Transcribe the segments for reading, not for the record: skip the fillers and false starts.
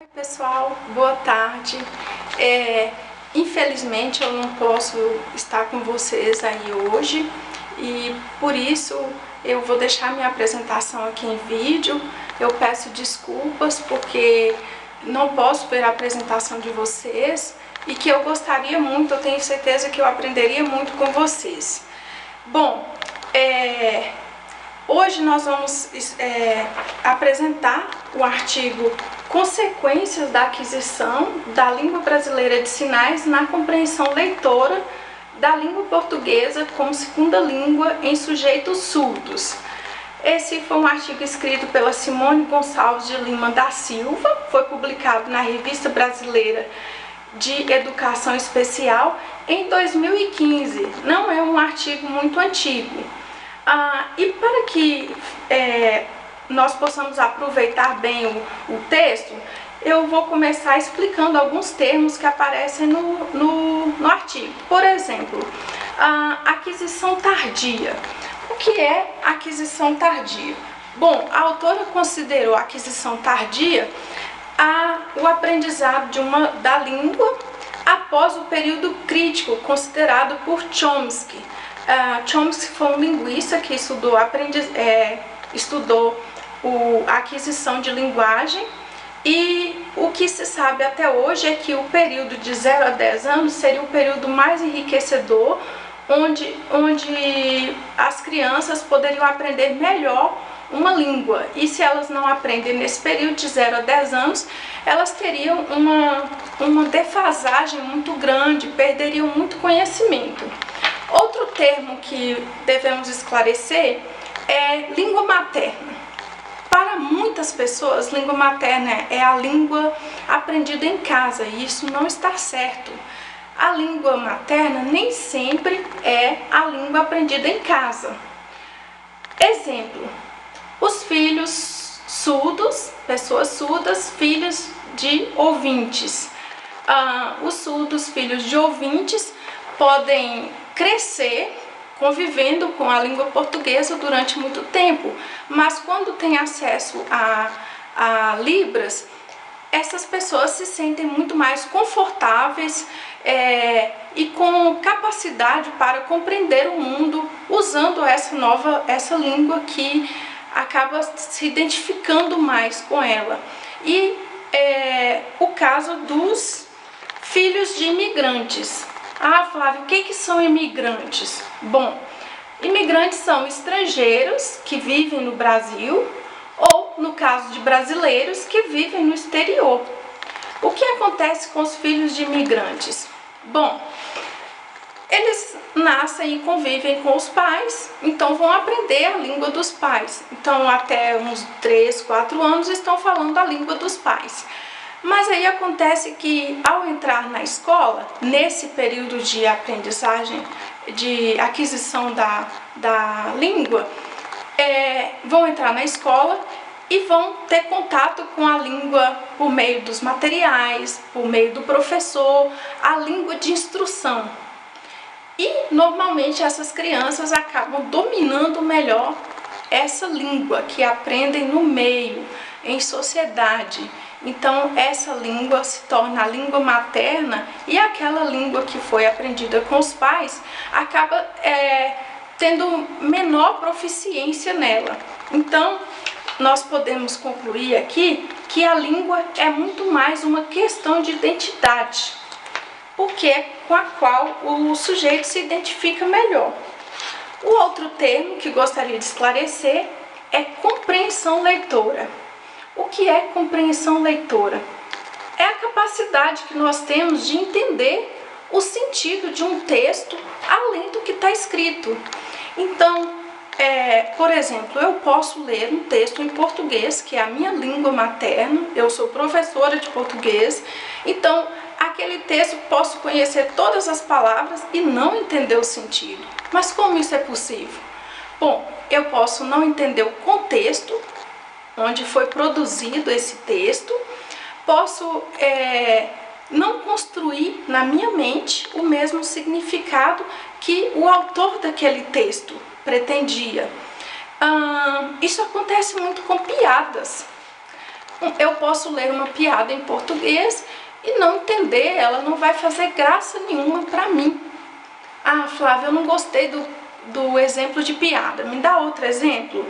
Oi pessoal, boa tarde. Infelizmente eu não posso estar com vocês aí hoje e por isso eu vou deixar minha apresentação aqui em vídeo. Eu peço desculpas porque não posso ver a apresentação de vocês e que eu gostaria muito, eu tenho certeza que eu aprenderia muito com vocês. Bom, hoje nós vamos apresentar o artigo Consequências da aquisição da língua brasileira de sinais na compreensão leitora da língua portuguesa como segunda língua em sujeitos surdos. Esse foi um artigo escrito pela Simone Gonçalves de Lima da Silva, foi publicado na Revista Brasileira de Educação Especial em 2015. Não é um artigo muito antigo. E para que nós possamos aproveitar bem o texto, eu vou começar explicando alguns termos que aparecem no artigo. Por exemplo, aquisição tardia. O que é aquisição tardia? Bom, a autora considerou a aquisição tardia o aprendizado da língua após o período crítico considerado por Chomsky. Chomsky foi um linguista que estudou a aquisição de linguagem, e o que se sabe até hoje é que o período de 0 a 10 anos seria o período mais enriquecedor, onde as crianças poderiam aprender melhor uma língua. E se elas não aprendem nesse período de 0 a 10 anos, elas teriam uma defasagem muito grande, perderiam muito conhecimento. Outro termo que devemos esclarecer é língua materna. Para muitas pessoas, língua materna é a língua aprendida em casa, e isso não está certo. A língua materna nem sempre é a língua aprendida em casa. Exemplo, os filhos surdos, pessoas surdas, filhos de ouvintes. Os surdos, filhos de ouvintes, podem crescer convivendo com a língua portuguesa durante muito tempo, mas quando tem acesso a Libras, essas pessoas se sentem muito mais confortáveis e com capacidade para compreender o mundo usando essa língua, que acaba se identificando mais com ela. E o caso dos filhos de imigrantes. Flávio, o que são imigrantes? Bom, imigrantes são estrangeiros que vivem no Brasil, ou, no caso de brasileiros, que vivem no exterior. O que acontece com os filhos de imigrantes? Bom, eles nascem e convivem com os pais, então vão aprender a língua dos pais. Então, até uns 3, 4 anos estão falando a língua dos pais. Mas aí acontece que, ao entrar na escola, nesse período de aprendizagem, de aquisição da língua, vão entrar na escola e vão ter contato com a língua por meio dos materiais, por meio do professor, a língua de instrução. E, normalmente, essas crianças acabam dominando melhor essa língua que aprendem no meio, em sociedade. Então, essa língua se torna a língua materna, e aquela língua que foi aprendida com os pais acaba tendo menor proficiência nela. Então, nós podemos concluir aqui que a língua é muito mais uma questão de identidade, porque é com a qual o sujeito se identifica melhor. O outro termo que gostaria de esclarecer é compreensão leitora. O que é compreensão leitora? É a capacidade que nós temos de entender o sentido de um texto além do que está escrito. Então, por exemplo, eu posso ler um texto em português, que é a minha língua materna, eu sou professora de português, então aquele texto posso conhecer todas as palavras e não entender o sentido. Mas como isso é possível? Bom, eu posso não entender o contexto onde foi produzido esse texto, posso não construir na minha mente o mesmo significado que o autor daquele texto pretendia. Isso acontece muito com piadas. Eu posso ler uma piada em português e não entender, ela não vai fazer graça nenhuma para mim. Ah, Flávia, eu não gostei do exemplo de piada, me dá outro exemplo?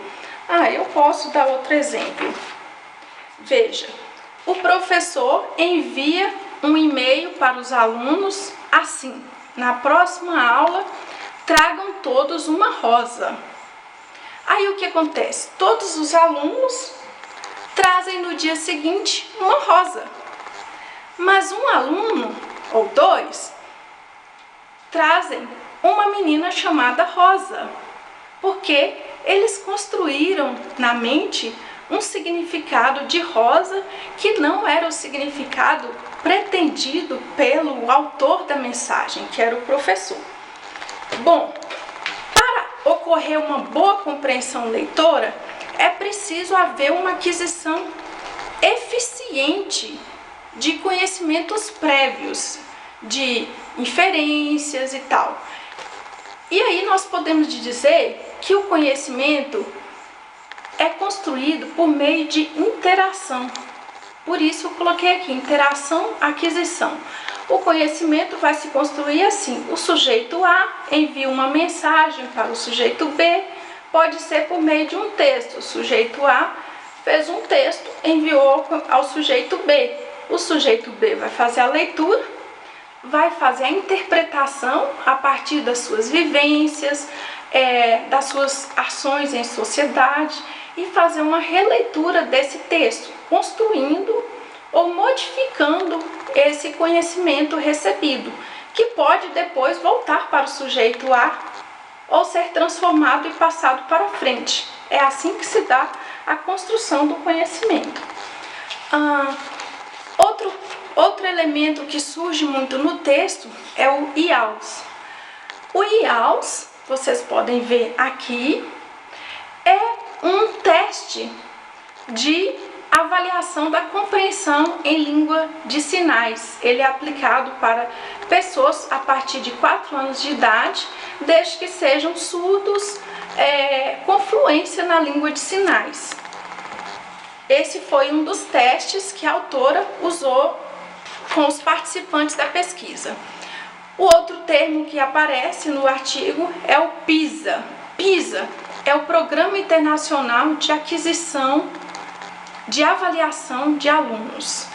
Ah, eu posso dar outro exemplo. Veja, o professor envia um e-mail para os alunos assim: na próxima aula, tragam todos uma rosa. Aí o que acontece? Todos os alunos trazem no dia seguinte uma rosa. Mas um aluno, ou dois, trazem uma menina chamada Rosa, porque eles construíram na mente um significado de rosa que não era o significado pretendido pelo autor da mensagem, que era o professor. Bom, para ocorrer uma boa compreensão leitora, é preciso haver uma aquisição eficiente de conhecimentos prévios, de inferências e tal. E aí nós podemos dizer que o conhecimento é construído por meio de interação. Por isso eu coloquei aqui, interação, aquisição. O conhecimento vai se construir assim: o sujeito A envia uma mensagem para o sujeito B, pode ser por meio de um texto. O sujeito A fez um texto, enviou ao sujeito B. O sujeito B vai fazer a leitura, vai fazer a interpretação a partir das suas vivências, das suas ações em sociedade, e fazer uma releitura desse texto, construindo ou modificando esse conhecimento recebido, que pode depois voltar para o sujeito A ou ser transformado e passado para frente. É assim que se dá a construção do conhecimento. Outro elemento que surge muito no texto é o IAUS. O IAUS, vocês podem ver aqui, é um teste de avaliação da compreensão em língua de sinais. Ele é aplicado para pessoas a partir de 4 anos de idade, desde que sejam surdos, com fluência na língua de sinais. Esse foi um dos testes que a autora usou com os participantes da pesquisa. O outro termo que aparece no artigo é o PISA. PISA é o Programa Internacional de Aquisição de Avaliação de Alunos.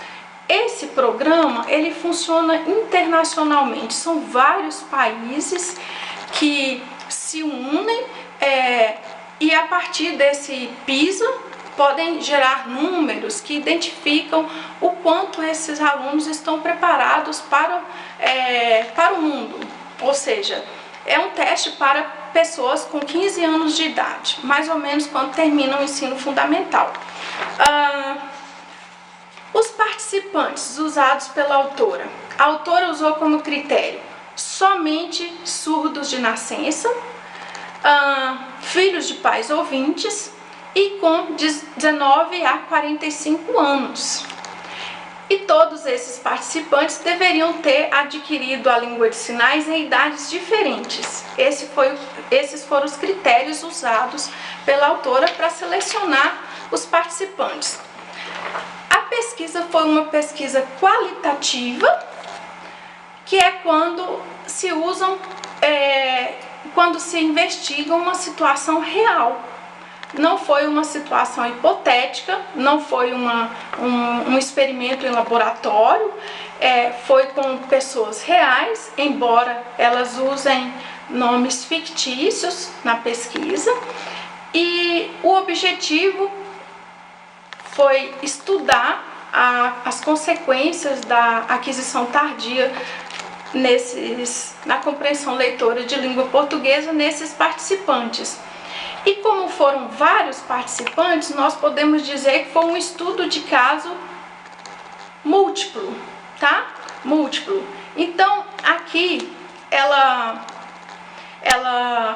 Esse programa, ele funciona internacionalmente. São vários países que se unem e a partir desse PISA podem gerar números que identificam o quanto esses alunos estão preparados para o mundo. Ou seja, é um teste para pessoas com 15 anos de idade, mais ou menos quando terminam o ensino fundamental. Os participantes usados pela autora. A autora usou como critério somente surdos de nascença, filhos de pais ouvintes e com 19 a 45 anos. E todos esses participantes deveriam ter adquirido a língua de sinais em idades diferentes. Esses foram os critérios usados pela autora para selecionar os participantes. A pesquisa foi uma pesquisa qualitativa, que é quando se usam, quando se investiga uma situação real. Não foi uma situação hipotética, não foi um experimento em laboratório, foi com pessoas reais, embora elas usem nomes fictícios na pesquisa. E o objetivo foi estudar as consequências da aquisição tardia na compreensão leitora de língua portuguesa nesses participantes. E como foram vários participantes, nós podemos dizer que foi um estudo de caso múltiplo, tá? Múltiplo. Então, aqui ela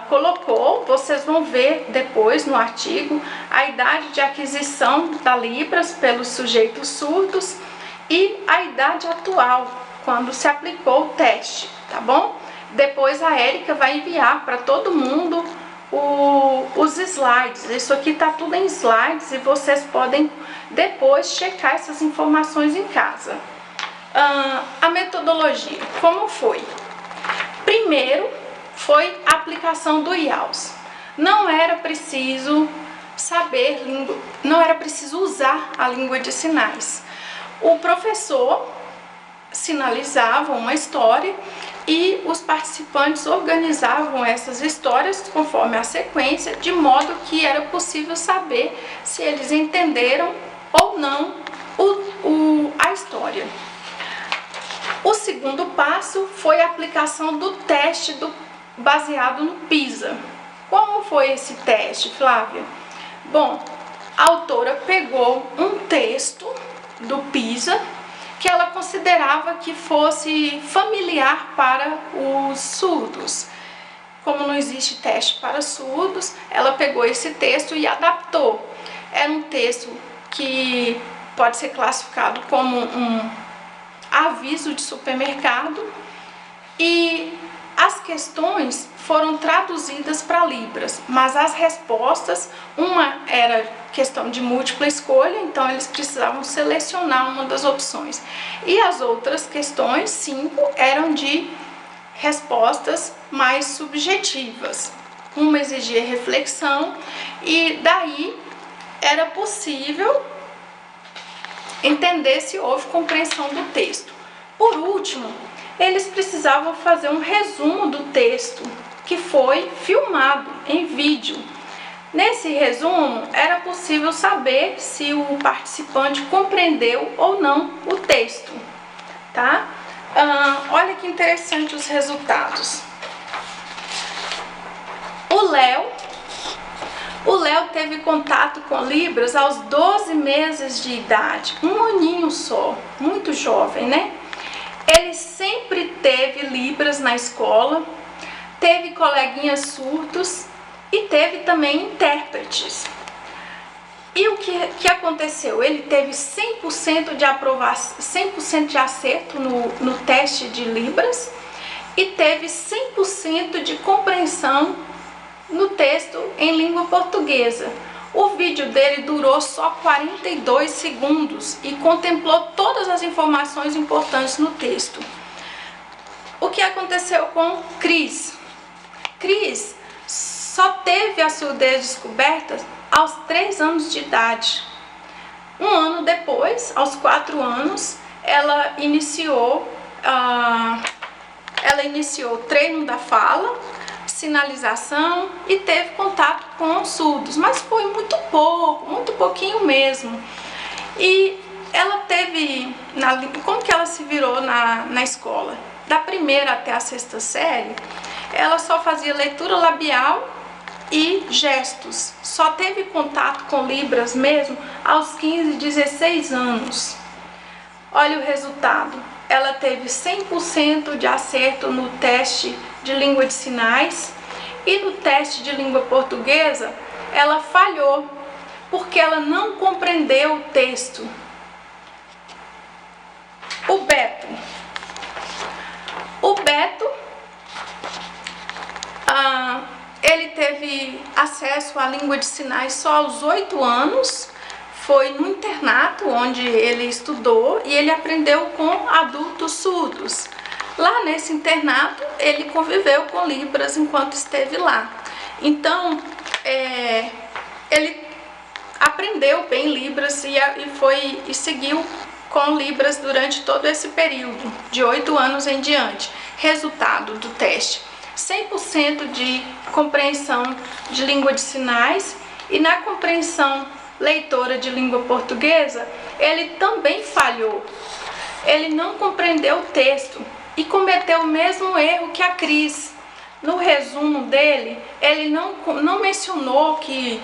colocou, vocês vão ver depois no artigo, a idade de aquisição da Libras pelos sujeitos surdos e a idade atual, quando se aplicou o teste, tá bom? Depois a Érica vai enviar para todo mundo os slides. Isso aqui tá tudo em slides e vocês podem depois checar essas informações em casa. A metodologia, como foi? Primeiro foi a aplicação do IALS. Não era preciso saber língua, não era preciso usar a língua de sinais. O professor sinalizava uma história e os participantes organizavam essas histórias conforme a sequência, de modo que era possível saber se eles entenderam ou não a história. O segundo passo foi a aplicação do teste baseado no PISA. Como foi esse teste, Flávia? Bom, a autora pegou um texto do PISA que ela considerava que fosse familiar para os surdos. Como não existe teste para surdos, ela pegou esse texto e adaptou. Era um texto que pode ser classificado como um aviso de supermercado e as questões foram traduzidas para Libras, mas as respostas, uma era questão de múltipla escolha, então eles precisavam selecionar uma das opções. E as outras questões, 5, eram de respostas mais subjetivas. Uma exigia reflexão e daí era possível entender se houve compreensão do texto. Por último, eles precisavam fazer um resumo do texto que foi filmado em vídeo. Nesse resumo, era possível saber se o participante compreendeu ou não o texto, tá? Olha que interessante os resultados. O Léo teve contato com Libras aos 12 meses de idade, um aninho só, muito jovem, né? Ele sempre teve Libras na escola, teve coleguinhas surdos e teve também intérpretes. E o que aconteceu? Ele teve 100% de aprovação, 100% de acerto no teste de Libras e teve 100% de compreensão no texto em língua portuguesa. O vídeo dele durou só 42 segundos e contemplou todas as informações importantes no texto. O que aconteceu com Cris? Cris só teve a surdez descoberta aos 3 anos de idade. Um ano depois, aos 4 anos, ela iniciou o treino da fala, sinalização e teve contato com os surdos, mas foi muito pouco, muito pouquinho mesmo. E ela teve, como que ela se virou na escola? Da primeira até a 6ª série, ela só fazia leitura labial e gestos. Só teve contato com Libras mesmo aos 15, 16 anos. Olha o resultado. Ela teve 100% de acerto no teste de língua de sinais e no teste de língua portuguesa ela falhou porque ela não compreendeu o texto. O Beto ele teve acesso à língua de sinais só aos 8 anos. Foi no internato onde ele estudou e ele aprendeu com adultos surdos. Lá nesse internato, ele conviveu com Libras enquanto esteve lá. Então, ele aprendeu bem Libras e seguiu com Libras durante todo esse período, de 8 anos em diante. Resultado do teste: 100% de compreensão de língua de sinais e na compreensão leitora de língua portuguesa, ele também falhou. Ele não compreendeu o texto e cometeu o mesmo erro que a Cris. No resumo dele, ele não mencionou que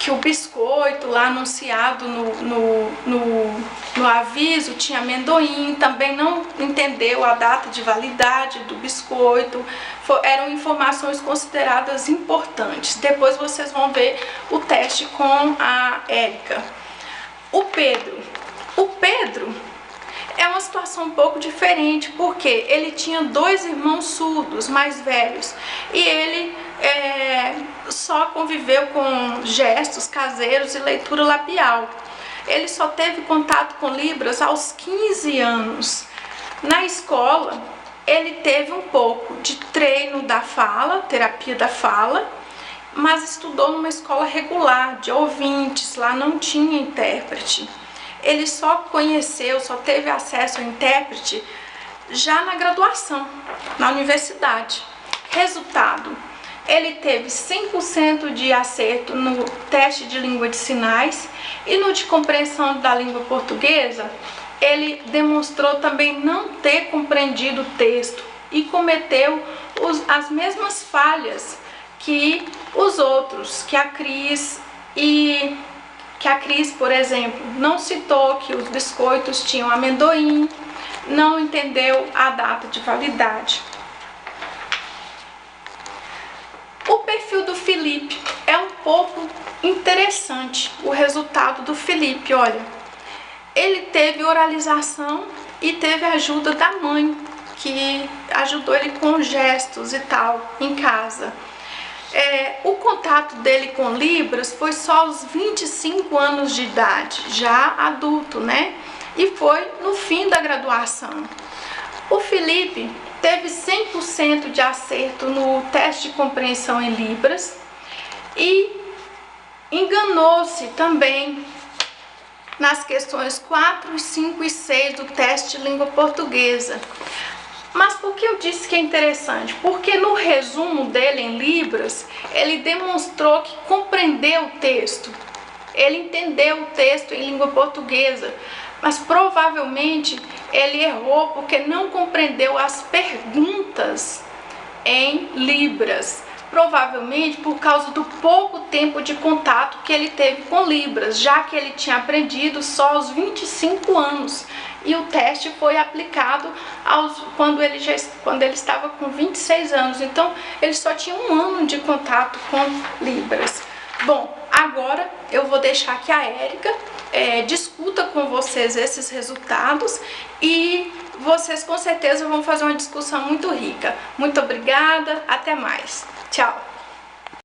o biscoito lá anunciado no aviso tinha amendoim, também não entendeu a data de validade do biscoito. Eram informações consideradas importantes. Depois vocês vão ver o teste com a Érica. O Pedro é uma situação um pouco diferente, porque ele tinha 2 irmãos surdos mais velhos e ele só conviveu com gestos caseiros e leitura labial. Ele só teve contato com Libras aos 15 anos. Na escola, ele teve um pouco de treino da fala, terapia da fala, mas estudou numa escola regular, de ouvintes, lá não tinha intérprete. Ele só teve acesso ao intérprete já na graduação, na universidade. Resultado, ele teve 100% de acerto no teste de língua de sinais e no de compreensão da língua portuguesa. Ele demonstrou também não ter compreendido o texto e cometeu as mesmas falhas que os outros, que a Cris, por exemplo, não citou que os biscoitos tinham amendoim, não entendeu a data de validade. O perfil do Felipe é um pouco interessante, o resultado do Felipe, olha. Ele teve oralização e teve ajuda da mãe, que ajudou ele com gestos e tal, em casa. O contato dele com Libras foi só aos 25 anos de idade, já adulto, né? E foi no fim da graduação. O Felipe teve 100% de acerto no teste de compreensão em Libras e enganou-se também nas questões 4, 5 e 6 do teste de língua portuguesa. Mas por que eu disse que é interessante? Porque no resumo dele em Libras, ele demonstrou que compreendeu o texto. Ele entendeu o texto em língua portuguesa, mas provavelmente ele errou porque não compreendeu as perguntas em Libras. Provavelmente por causa do pouco tempo de contato que ele teve com Libras, já que ele tinha aprendido só aos 25 anos e o teste foi aplicado quando ele estava com 26 anos. Então ele só tinha um ano de contato com Libras. Bom, agora eu vou deixar que a Érica discuta com vocês esses resultados e vocês com certeza vão fazer uma discussão muito rica. Muito obrigada, até mais. Tchau!